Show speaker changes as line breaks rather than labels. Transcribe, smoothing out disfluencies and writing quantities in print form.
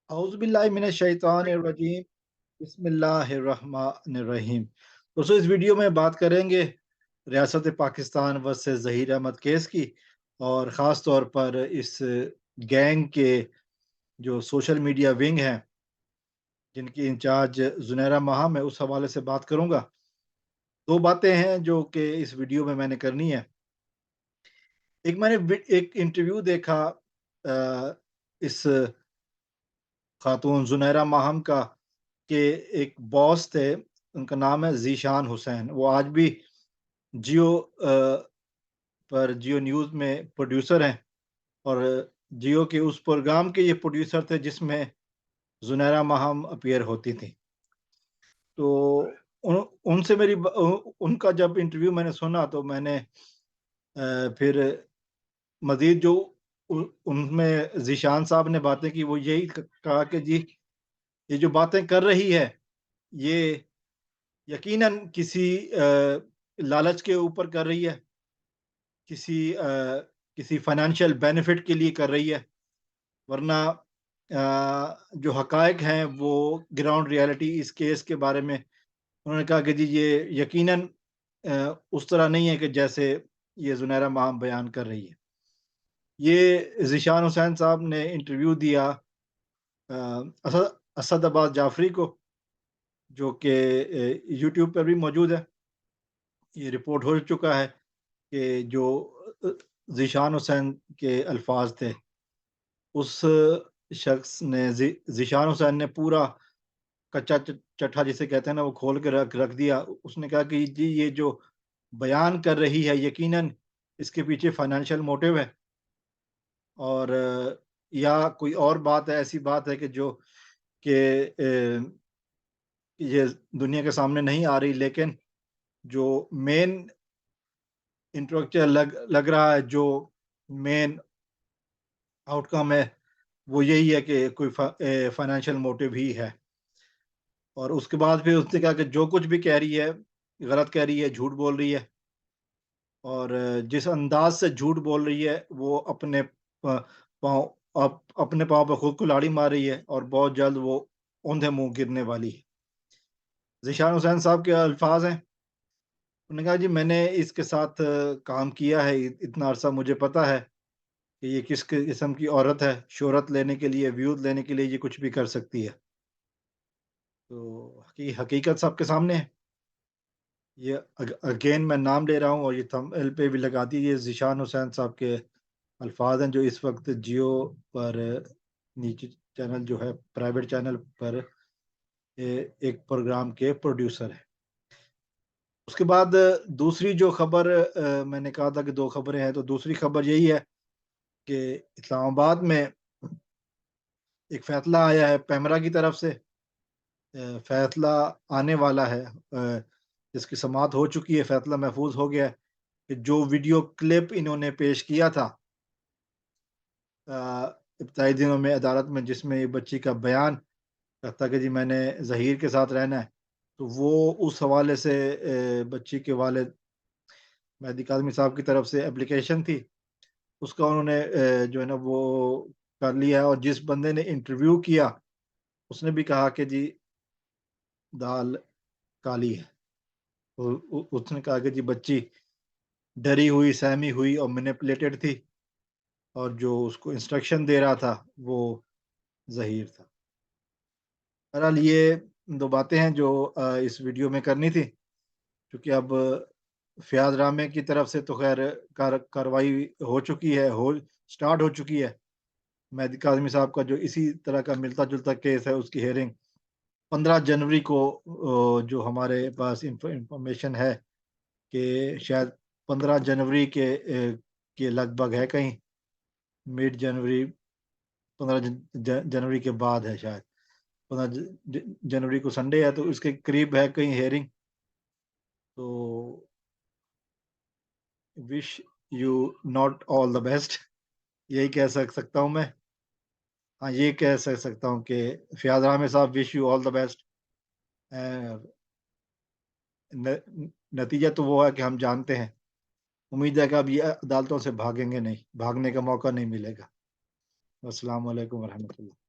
औज़ु बिल्लाहि मिनश शैतानिर रजीम बिस्मिल्लाहिर्रहमानिर्रहीम। दोस्तों, इस वीडियो में बात करेंगे रियासत पाकिस्तान वर्सेस ज़हीर अहमद केस की, और ख़ास तौर पर इस गैंग के जो सोशल मीडिया विंग हैं, जिनकी इंचार्ज ज़ुनैरा माहम है, उस हवाले से बात करूँगा। 2 बातें हैं जो कि इस वीडियो में मैंने करनी है। एक इंटरव्यू देखा इस खातून ज़ुनैरा माहम का, के एक बॉस थे, उनका नाम है ज़ीशान हुसैन। वो आज भी जियो पर जियो न्यूज़ में प्रोड्यूसर हैं, और जियो के उस प्रोग्राम के ये प्रोड्यूसर थे जिसमें ज़ुनैरा माहम अपीयर होती थीं। तो उन उनसे उनका जब इंटरव्यू मैंने सुना, तो मैंने फिर मज़ीद जो उनमें ज़ीशान साहब ने बातें की, वो यही कहा कि जी, ये जो बातें कर रही है, ये यकीनन किसी लालच के ऊपर कर रही है, किसी फाइनेंशियल बेनिफिट के लिए कर रही है, वरना जो हकायक हैं वो ग्राउंड रियलिटी इस केस के बारे में, उन्होंने कहा कि जी, ये यकीनन उस तरह नहीं है कि जैसे ये ज़ुनैरा माहम बयान कर रही है। ये ज़ीशान हुसैन साहब ने इंटरव्यू दिया असद अब्बास जाफ़री को, जो कि यूट्यूब पर भी मौजूद है। ये रिपोर्ट हो चुका है कि जो अ, ज़ीशान हुसैन के अल्फाज थे, उस शख्स ने ज़ीशान हुसैन ने पूरा कच्चा चट्ठा जिसे कहते हैं ना, वो खोल के रख रख दिया। उसने कहा कि जी, ये जो बयान कर रही है, यकीनन इसके पीछे फाइनेंशियल मोटिव है, और या कोई और बात है, ऐसी बात है कि जो कि ये दुनिया के सामने नहीं आ रही, लेकिन जो मेन इंफ्रास्ट्रक्चर लग रहा है, जो मेन आउटकम है, वो यही है कि कोई फाइनेंशियल मोटिव ही है। और उसके बाद फिर उसने कहा कि जो कुछ भी कह रही है, गलत कह रही है, झूठ बोल रही है, और जिस अंदाज से झूठ बोल रही है, वो पाँव अपने पाँव पे खुद कुल्हाड़ी मार रही है, और बहुत जल्द वो औंधे मुंह गिरने वाली है। ज़ीशान हुसैन साहब के अल्फाज हैं, उन्होंने कहा जी, मैंने इसके साथ काम किया है, इतना अरसा मुझे पता है कि ये किस किस्म की औरत है। शोहरत लेने के लिए, व्यूज़ लेने के लिए ये कुछ भी कर सकती है। तो हकीकत सबके सामने है। ये अगेन मैं नाम ले रहा हूँ, और ये थंबनेल पे भी लगा दी, ये ज़ीशान हुसैन साहब के अल्फाज हैं, जो इस वक्त जियो पर नीचे चैनल जो है, प्राइवेट चैनल पर एक प्रोग्राम के प्रोड्यूसर हैं। उसके बाद दूसरी जो खबर, मैंने कहा था कि 2 खबरें हैं, तो दूसरी खबर यही है कि इस्लामाबाद में एक फैसला आया है पैमरा की तरफ से। फैसला आने वाला है, जिसकी समाअत हो चुकी है, फैसला महफूज हो गया है कि जो वीडियो क्लिप इन्होंने पेश किया था इब्तदाई दिनों में अदालत में, जिसमें ये बच्ची का बयान कहता कि जी, मैंने ज़हीर के साथ रहना है, तो वो उस हवाले से बच्ची के वालिद मेहदी काज़मी साहब की तरफ से एप्लीकेशन थी, उसका उन्होंने जो है ना, वो कर लिया है। और जिस बंदे ने इंटरव्यू किया, उसने भी कहा कि जी, दाल काली है। उसने कहा कि जी, बच्ची डरी हुई, सहमी हुई और मैनिपुलेटेड थी, और जो उसको इंस्ट्रक्शन दे रहा था वो ज़हीर था। बहरहाल, ये 2 बातें हैं जो इस वीडियो में करनी थी, क्योंकि अब फ़याज़ रामे की तरफ से तो ख़ैर कार्रवाई हो चुकी है, हो स्टार्ट हो चुकी है। मेहदी काज़मी साहब का जो इसी तरह का मिलता-जुलता केस है, उसकी हियरिंग 15 जनवरी को, जो हमारे पास इन्फॉर्मेशन है कि शायद 15 जनवरी के लगभग है, कहीं मिड जनवरी, 15 जनवरी के बाद है शायद। 15 जनवरी को संडे है, तो उसके करीब है कहीं हियरिंग। तो wish you not all the best, यही कह सकता हूँ मैं। हाँ, ये कह सकता हूँ कि फ़याज़ रामे साहब, wish you all the best. अ, न नतीजा तो वो है कि हम जानते हैं। उम्मीद है कि अब ये अदालतों से भागेंगे नहीं, भागने का मौका नहीं मिलेगा। अस्सलाम वालेकुम व रहमतुल्लाह।